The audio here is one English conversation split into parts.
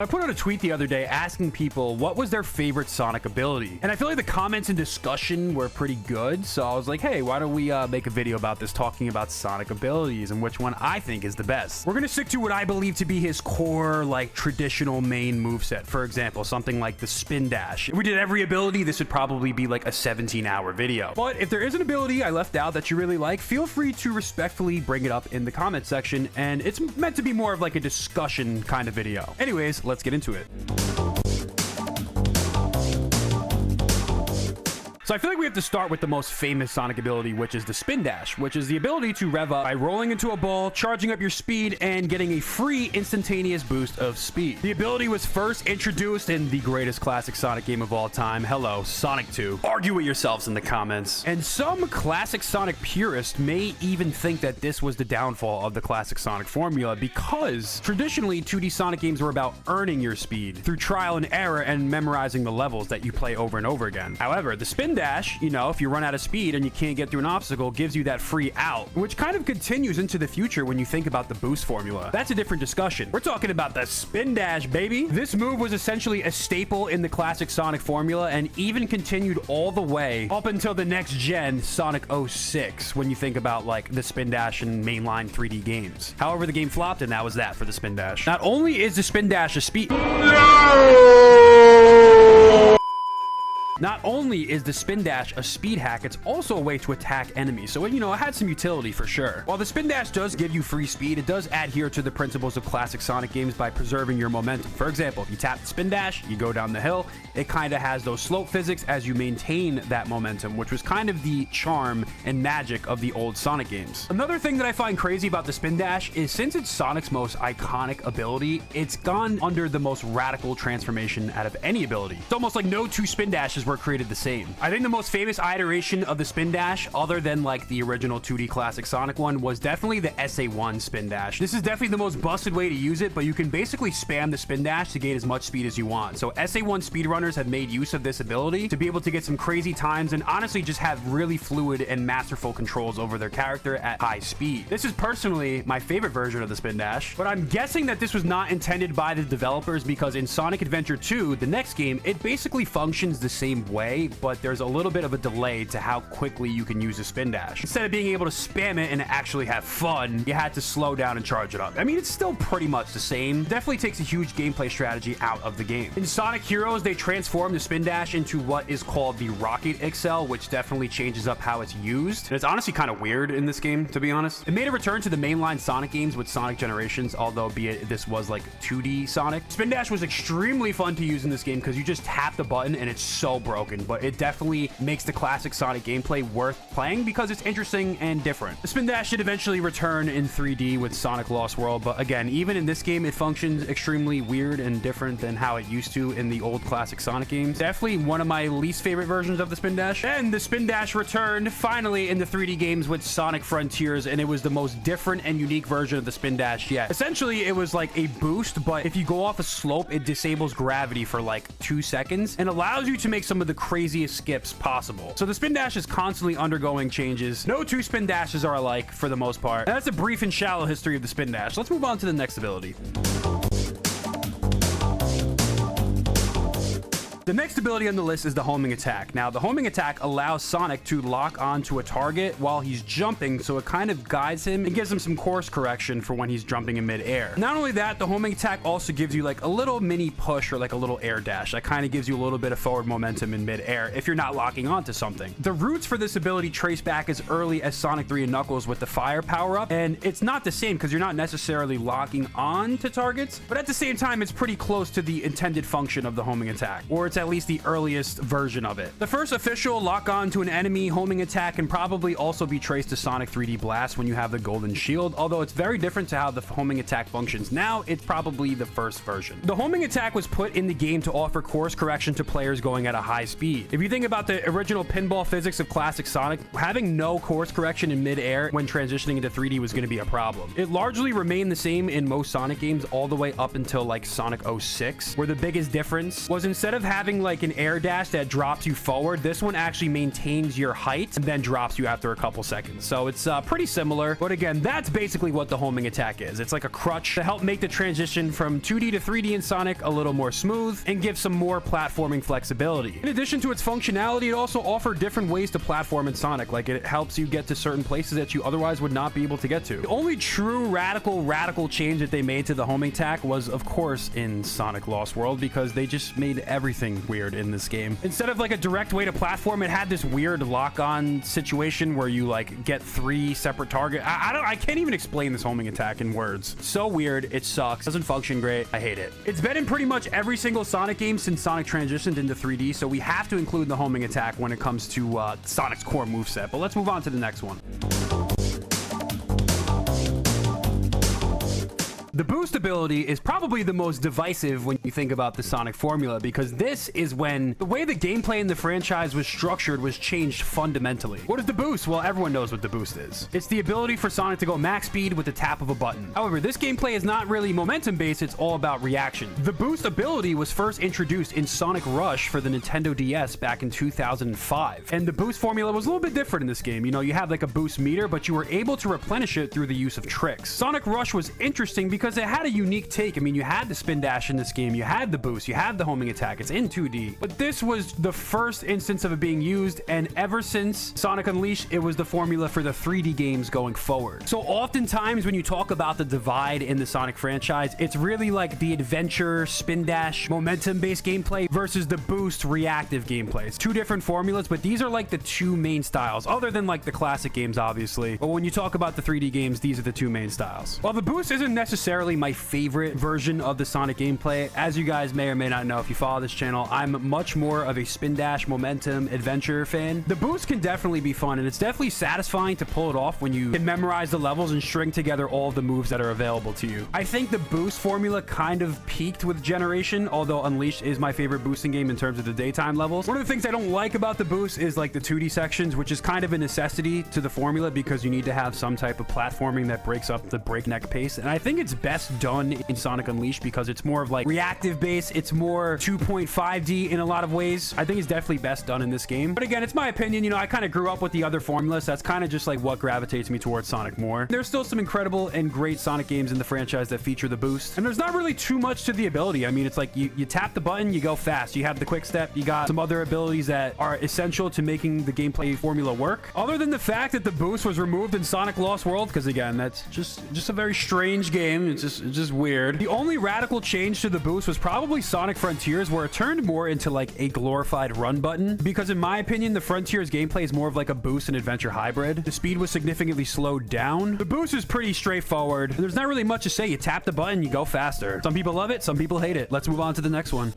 I put out a tweet the other day asking people what was their favorite Sonic ability. And I feel like the comments and discussion were pretty good. So I was like, hey, why don't we make a video about this, talking about Sonic abilities and which one I think is the best. We're going to stick to what I believe to be his core, like traditional main moveset. For example, something like the spin dash. If we did every ability, this would probably be like a 17-hour video. But if there is an ability I left out that you really like, feel free to respectfully bring it up in the comment section. And it's meant to be more of like a discussion kind of video. Anyways, let's get into it. So I feel like we have to start with the most famous Sonic ability, which is the spin dash, which is the ability to rev up by rolling into a ball, charging up your speed, and getting a free instantaneous boost of speed. The ability was first introduced in the greatest classic Sonic game of all time. Hello, Sonic 2. Argue with yourselves in the comments. And some classic Sonic purists may even think that this was the downfall of the classic Sonic formula, because traditionally 2D Sonic games were about earning your speed through trial and error and memorizing the levels that you play over and over again. However, the spin dash, you know, if you run out of speed and you can't get through an obstacle, gives you that free out, which kind of continues into the future when you think about the boost formula. That's a different discussion. We're talking about the spin dash, baby. This move was essentially a staple in the classic Sonic formula and even continued all the way up until the next gen, Sonic 06, when you think about like the spin dash in mainline 3D games. However, the game flopped and that was that for the spin dash. Not only is the spin dash a speed... Not only is the spin dash a speed hack, it's also a way to attack enemies. So, you know, it had some utility for sure. While the spin dash does give you free speed, it does adhere to the principles of classic Sonic games by preserving your momentum. For example, if you tap the spin dash, you go down the hill, it kind of has those slope physics as you maintain that momentum, which was kind of the charm and magic of the old Sonic games. Another thing that I find crazy about the spin dash is since it's Sonic's most iconic ability, it's gone under the most radical transformation out of any ability. It's almost like no two spin dashes were created the same. I think the most famous iteration of the spin dash, other than like the original 2D classic Sonic one, was definitely the SA1 spin dash. This is definitely the most busted way to use it, but you can basically spam the spin dash to gain as much speed as you want. So SA1 speedrunners have made use of this ability to be able to get some crazy times and honestly just have really fluid and masterful controls over their character at high speed. This is personally my favorite version of the spin dash, but I'm guessing that this was not intended by the developers because in Sonic Adventure 2, the next game, it basically functions the same way, but there's a little bit of a delay to how quickly you can use a spin dash. Instead of being able to spam it and actually have fun, you had to slow down and charge it up. I mean, it's still pretty much the same. Definitely takes a huge gameplay strategy out of the game. In Sonic Heroes, they transformed the spin dash into what is called the Rocket Excel, which definitely changes up how it's used. And it's honestly kind of weird in this game, to be honest. It made a return to the mainline Sonic games with Sonic Generations, although be it this was like 2D Sonic. Spin dash was extremely fun to use in this game because you just tap the button and it's so broken, but it definitely makes the classic Sonic gameplay worth playing because it's interesting and different. The spin dash should eventually return in 3D with Sonic Lost World, but again, even in this game, it functions extremely weird and different than how it used to in the old classic Sonic games. Definitely one of my least favorite versions of the spin dash. And the spin dash returned finally in the 3D games with Sonic Frontiers, and it was the most different and unique version of the spin dash yet. Essentially, it was like a boost, but if you go off a slope, it disables gravity for like 2 seconds and allows you to make some of the craziest skips possible. So the spin dash is constantly undergoing changes. No two spin dashes are alike for the most part. And that's a brief and shallow history of the spin dash. Let's move on to the next ability. The next ability on the list is the homing attack. Now, the homing attack allows Sonic to lock onto a target while he's jumping, so it kind of guides him and gives him some course correction for when he's jumping in midair. Not only that, the homing attack also gives you like a little mini push or like a little air dash that kind of gives you a little bit of forward momentum in midair if you're not locking onto something. The roots for this ability trace back as early as Sonic 3 and Knuckles with the fire power-up, and it's not the same because you're not necessarily locking on to targets, but at the same time, it's pretty close to the intended function of the homing attack, or it's at least the earliest version of it. The first official lock on to an enemy homing attack can probably also be traced to Sonic 3D Blast when you have the golden shield, although it's very different to how the homing attack functions now. It's probably the first version. The homing attack was put in the game to offer course correction to players going at a high speed. If you think about the original pinball physics of classic Sonic, having no course correction in midair when transitioning into 3D was going to be a problem. It largely remained the same in most Sonic games all the way up until like Sonic 06, where the biggest difference was instead of having having like an air dash that drops you forward, this one actually maintains your height and then drops you after a couple seconds. So it's pretty similar. But again, that's basically what the homing attack is. It's like a crutch to help make the transition from 2D to 3D in Sonic a little more smooth and give some more platforming flexibility. In addition to its functionality, it also offers different ways to platform in Sonic. Like it helps you get to certain places that you otherwise would not be able to get to. The only true radical change that they made to the homing attack was, of course, in Sonic Lost World, because they just made everything weird in this game. Instead of like a direct way to platform, it had this weird lock-on situation where you like get 3 separate targets. I can't even explain this homing attack in words. So weird. It sucks. Doesn't function great. I hate it. It's been in pretty much every single Sonic game since Sonic transitioned into 3D, so we have to include the homing attack when it comes to Sonic's core moveset. But let's move on to the next one. The boost ability is probably the most divisive when you think about the Sonic formula, because this is when the way the gameplay in the franchise was structured was changed fundamentally. What is the boost? Well, everyone knows what the boost is. It's the ability for Sonic to go max speed with the tap of a button. However, this gameplay is not really momentum based, it's all about reaction. The boost ability was first introduced in Sonic Rush for the Nintendo DS back in 2005. And the boost formula was a little bit different in this game. You know, you have like a boost meter, but you were able to replenish it through the use of tricks. Sonic Rush was interesting because it had a unique take. I mean, you had the spin dash in this game, you had the boost, you had the homing attack. It's in 2D, but this was the first instance of it being used, and ever since Sonic Unleashed, it was the formula for the 3D games going forward. So oftentimes when you talk about the divide in the Sonic franchise, it's really like the adventure, spin dash, momentum-based gameplay versus the boost reactive gameplay. It's 2 different formulas, but these are like the 2 main styles, other than like the classic games, obviously. But when you talk about the 3D games, these are the 2 main styles. While the boost isn't necessarily my favorite version of the Sonic gameplay, as you guys may or may not know if you follow this channel, I'm much more of a spin dash, momentum, adventure fan. The boost can definitely be fun, and it's definitely satisfying to pull it off when you can memorize the levels and string together all of the moves that are available to you. I think the boost formula kind of peaked with Generation, although Unleashed is my favorite boosting game in terms of the daytime levels. One of the things I don't like about the boost is like the 2D sections, which is kind of a necessity to the formula because you need to have some type of platforming that breaks up the breakneck pace, and I think it's best done in Sonic Unleashed because it's more of like reactive base. It's more 2.5D in a lot of ways. I think it's definitely best done in this game. But again, it's my opinion. You know, I kind of grew up with the other formulas. So that's kind of just like what gravitates me towards Sonic more. There's still some incredible and great Sonic games in the franchise that feature the boost. And there's not really too much to the ability. I mean, it's like you tap the button, you go fast. You have the quick step. You got some other abilities that are essential to making the gameplay formula work. Other than the fact that the boost was removed in Sonic Lost World, because again, that's just a very strange game. It's just weird. The only radical change to the boost was probably Sonic Frontiers, where it turned more into like a glorified run button, because in my opinion, the Frontiers gameplay is more of like a boost and adventure hybrid. The speed was significantly slowed down. The boost is pretty straightforward. There's not really much to say. You tap the button, you go faster. Some people love it, some people hate it. Let's move on to the next one.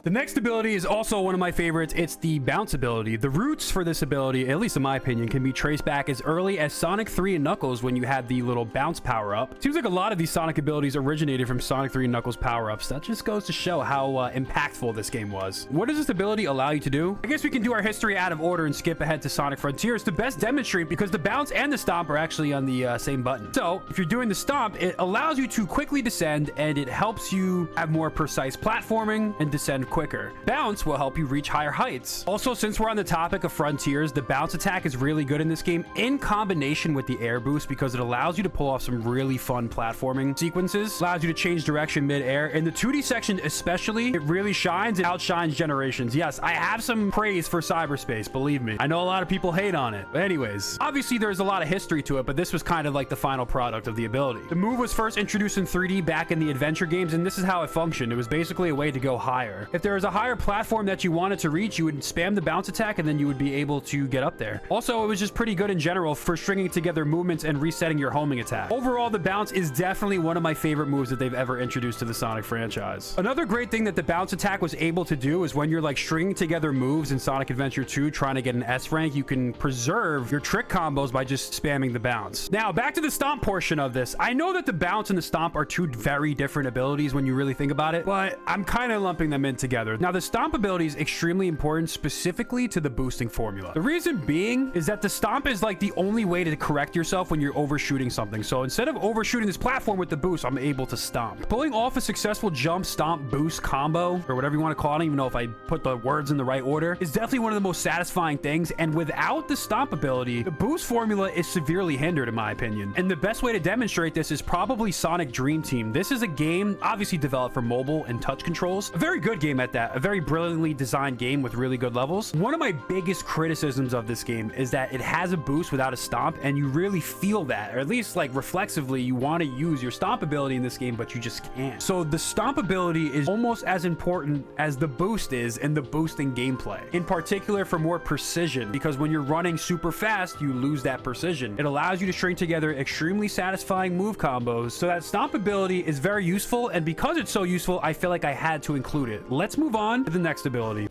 The next ability is also one of my favorites. It's the bounce ability. The roots for this ability, at least in my opinion, can be traced back as early as Sonic 3 and Knuckles when you had the little bounce power-up. Seems like a lot of these Sonic abilities originated from Sonic 3 and Knuckles power-ups. That just goes to show how impactful this game was. What does this ability allow you to do? I guess we can do our history out of order and skip ahead to Sonic Frontiers to best demonstrate, because the bounce and the stomp are actually on the same button. So if you're doing the stomp, it allows you to quickly descend, and it helps you have more precise platforming and descend quicker. Bounce will help you reach higher heights. Also, since we're on the topic of Frontiers, the bounce attack is really good in this game in combination with the air boost, because it allows you to pull off some really fun platforming sequences, allows you to change direction mid-air. In the 2D section especially, it really shines and outshines Generations. Yes, I have some praise for Cyberspace, believe me. I know a lot of people hate on it. But anyways, obviously there's a lot of history to it, but this was kind of like the final product of the ability. The move was first introduced in 3D back in the adventure games, and this is how it functioned. It was basically a way to go higher. If there was a higher platform that you wanted to reach, you would spam the bounce attack, and then you would be able to get up there. Also, it was just pretty good in general for stringing together movements and resetting your homing attack. Overall, the bounce is definitely one of my favorite moves that they've ever introduced to the Sonic franchise. Another great thing that the bounce attack was able to do is when you're like stringing together moves in Sonic Adventure 2 trying to get an S rank, you can preserve your trick combos by just spamming the bounce. Now, back to the stomp portion of this. I know that the bounce and the stomp are 2 very different abilities when you really think about it, but I'm kind of lumping them in together together. Now, the stomp ability is extremely important specifically to the boosting formula. The reason being is that the stomp is like the only way to correct yourself when you're overshooting something. So instead of overshooting this platform with the boost, I'm able to stomp. Pulling off a successful jump, stomp, boost combo, or whatever you want to call it, I don't even know if I put the words in the right order, is definitely one of the most satisfying things. And without the stomp ability, the boost formula is severely hindered in my opinion. And the best way to demonstrate this is probably Sonic Dream Team. This is a game obviously developed for mobile and touch controls. A very good game at that. A very brilliantly designed game with really good levels. One of my biggest criticisms of this game is that it has a boost without a stomp, and you really feel that, or at least like reflexively, you want to use your stomp ability in this game, but you just can't. So the stomp ability is almost as important as the boost is in the boosting gameplay, in particular for more precision, because when you're running super fast, you lose that precision. It allows you to string together extremely satisfying move combos, so that stomp ability is very useful, and because it's so useful, I feel like I had to include it. Let's move on to the next ability.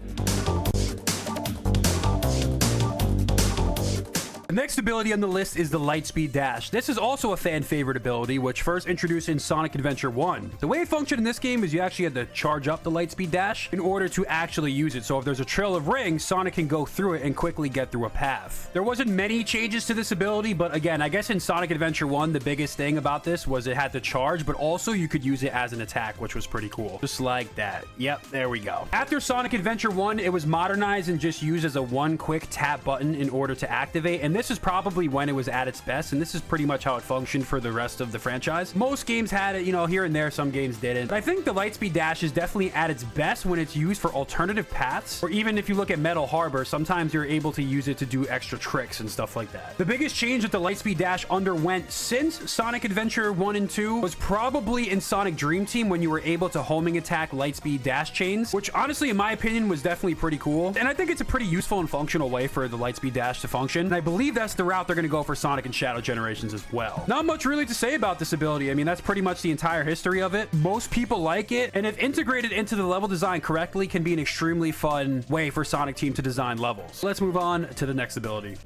The next ability on the list is the Lightspeed Dash. This is also a fan favorite ability, which first introduced in Sonic Adventure 1. The way it functioned in this game is you actually had to charge up the Lightspeed Dash in order to actually use it. So if there's a trail of rings, Sonic can go through it and quickly get through a path. There wasn't many changes to this ability, but again, I guess in Sonic Adventure 1, the biggest thing about this was it had to charge, but also you could use it as an attack, which was pretty cool. Just like that. Yep, there we go. After Sonic Adventure 1, it was modernized and just used as a one quick tap button in order to activate, and this is probably when it was at its best, and this is pretty much how it functioned for the rest of the franchise. Most games had it, you know, here and there, some games didn't. But I think the Lightspeed Dash is definitely at its best when it's used for alternative paths, or even if you look at Metal Harbor, sometimes you're able to use it to do extra tricks and stuff like that. The biggest change that the Lightspeed Dash underwent since Sonic Adventure 1 and 2 was probably in Sonic Dream Team, when you were able to homing attack Lightspeed Dash chains, which honestly, in my opinion, was definitely pretty cool. And I think it's a pretty useful and functional way for the Lightspeed Dash to function. And I believe that's the route they're going to go for Sonic and Shadow Generations as well. Not much really to say about this ability. I mean, that's pretty much the entire history of it. Most people like it, and if integrated into the level design correctly, can be an extremely fun way for Sonic Team to design levels. Let's move on to the next ability.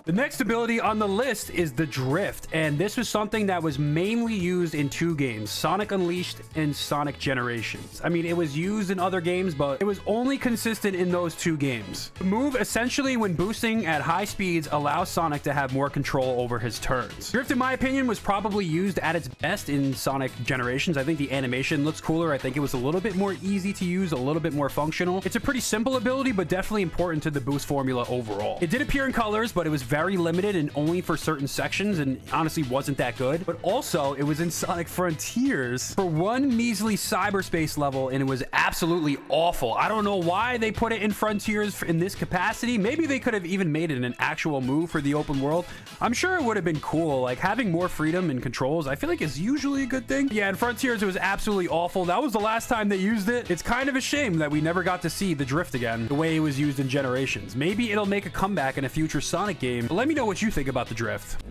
The next ability on the list is the Drift, and this was something that was mainly used in two games, Sonic Unleashed and Sonic Generations. I mean, it was used in other games, but it was only consistent in those two games. The move, essentially, when boosting at high speeds, allows Sonic to have more control over his turns. Drift, in my opinion, was probably used at its best in Sonic Generations. I think the animation looks cooler. I think it was a little bit more easy to use, a little bit more functional. It's a pretty simple ability, but definitely important to the boost formula overall. It did appear in colors, but it was very limited and only for certain sections, and honestly wasn't that good. But also, it was in Sonic Frontiers for one measly cyberspace level, and it was absolutely awful. I don't know why they put it in Frontiers in this capacity. Maybe they could have even made it an actual move for the open world. I'm sure it would have been cool. Like, having more freedom and controls, I feel like is usually a good thing. Yeah, in Frontiers, it was absolutely awful. That was the last time they used it. It's kind of a shame that we never got to see the Drift again, the way it was used in Generations. Maybe it'll make a comeback in a future Sonic game. But let me know what you think about the Drift.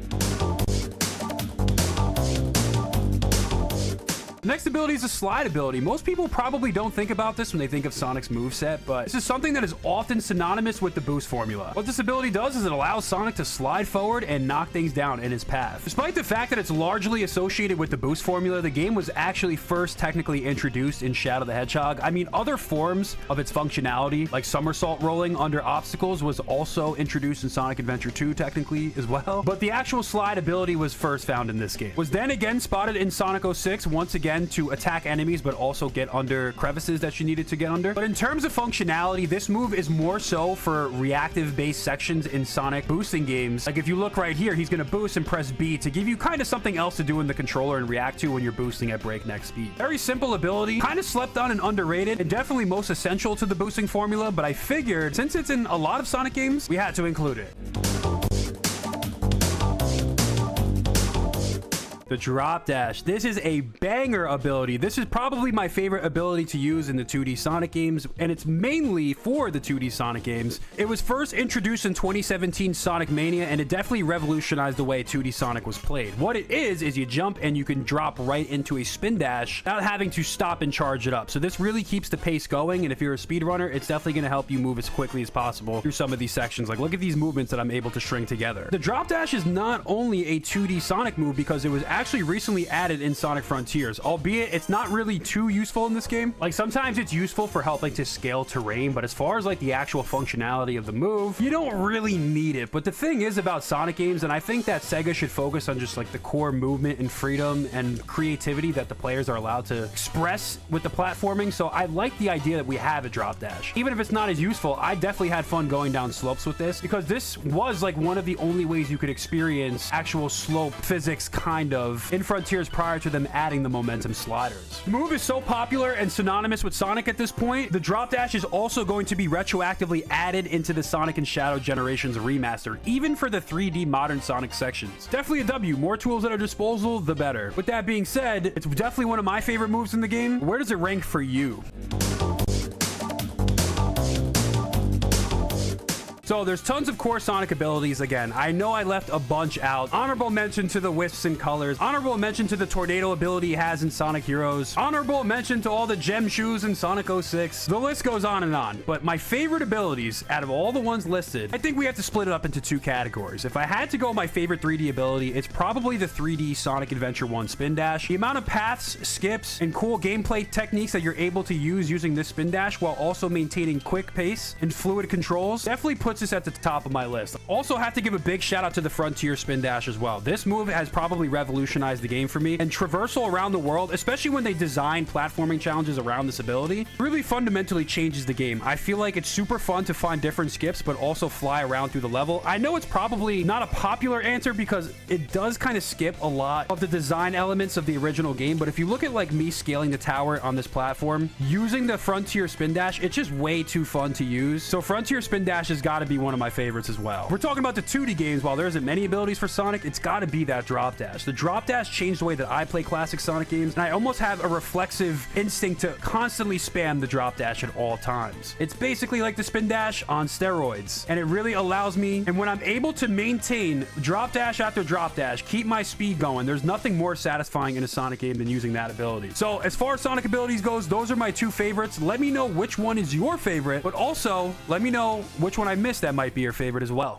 Next ability is a slide ability. Most people probably don't think about this when they think of Sonic's moveset, but this is something that is often synonymous with the boost formula. What this ability does is it allows Sonic to slide forward and knock things down in his path. Despite the fact that it's largely associated with the boost formula, the game was actually first technically introduced in Shadow the Hedgehog. I mean, other forms of its functionality, like somersault rolling under obstacles, was also introduced in Sonic Adventure 2 technically as well, but the actual slide ability was first found in this game. Was then again spotted in Sonic 06, once again to attack enemies but also get under crevices that you needed to get under. But in terms of functionality, this move is more so for reactive based sections in Sonic boosting games. Like if you look right here, he's going to boost and press B to give you kind of something else to do in the controller and react to when you're boosting at breakneck speed. Very simple ability, kind of slept on and underrated, and definitely most essential to the boosting formula, but I figured since it's in a lot of Sonic games, we had to include it. The Drop Dash. This is a banger ability. This is probably my favorite ability to use in the 2D Sonic games, and it's mainly for the 2D Sonic games. It was first introduced in 2017 Sonic Mania, and it definitely revolutionized the way 2D Sonic was played. What it is you jump and you can drop right into a spin dash without having to stop and charge it up. So this really keeps the pace going, and if you're a speedrunner, it's definitely going to help you move as quickly as possible through some of these sections. Like, look at these movements that I'm able to string together. The Drop Dash is not only a 2D Sonic move because it was actually actually recently added in Sonic Frontiers, albeit it's not really too useful in this game. Like, sometimes it's useful for helping to scale terrain, but as far as like the actual functionality of the move, you don't really need it. But the thing is about Sonic games, and I think that Sega should focus on just like the core movement and freedom and creativity that the players are allowed to express with the platforming. So I like the idea that we have a drop dash. Even if it's not as useful, I definitely had fun going down slopes with this, because this was like one of the only ways you could experience actual slope physics kind of in Frontiers prior to them adding the momentum sliders. The move is so popular and synonymous with Sonic at this point, the drop dash is also going to be retroactively added into the Sonic and Shadow Generations remaster, even for the 3D modern Sonic sections. Definitely a W. More tools at our disposal, the better. With that being said, it's definitely one of my favorite moves in the game. Where does it rank for you? So there's tons of core Sonic abilities. Again, I know I left a bunch out. Honorable mention to the Wisps and Colors. Honorable mention to the Tornado ability he has in Sonic Heroes. Honorable mention to all the gem shoes in Sonic 06. The list goes on and on. But my favorite abilities out of all the ones listed, I think we have to split it up into two categories. If I had to go my favorite 3D ability, it's probably the 3D Sonic Adventure 1 Spin Dash. The amount of paths, skips, and cool gameplay techniques that you're able to use using this Spin Dash while also maintaining quick pace and fluid controls definitely puts this at the top of my list. Also have to give a big shout out to the Frontier Spin Dash as well. This move has probably revolutionized the game for me, and traversal around the world, especially when they design platforming challenges around this ability, really fundamentally changes the game. I feel like it's super fun to find different skips but also fly around through the level. I know it's probably not a popular answer because it does kind of skip a lot of the design elements of the original game, but if you look at like me scaling the tower on this platform using the Frontier Spin Dash, it's just way too fun to use. So Frontier Spin Dash has got to be one of my favorites as well. We're talking about the 2D games. While there isn't many abilities for Sonic, it's got to be that drop dash. The drop dash changed the way that I play classic Sonic games, and I almost have a reflexive instinct to constantly spam the drop dash at all times. It's basically like the Spin Dash on steroids, and it really allows me, and when I'm able to maintain drop dash after drop dash, keep my speed going, there's nothing more satisfying in a Sonic game than using that ability. So as far as Sonic abilities goes, those are my two favorites. Let me know which one is your favorite, but also let me know which one I missed that might be your favorite as well.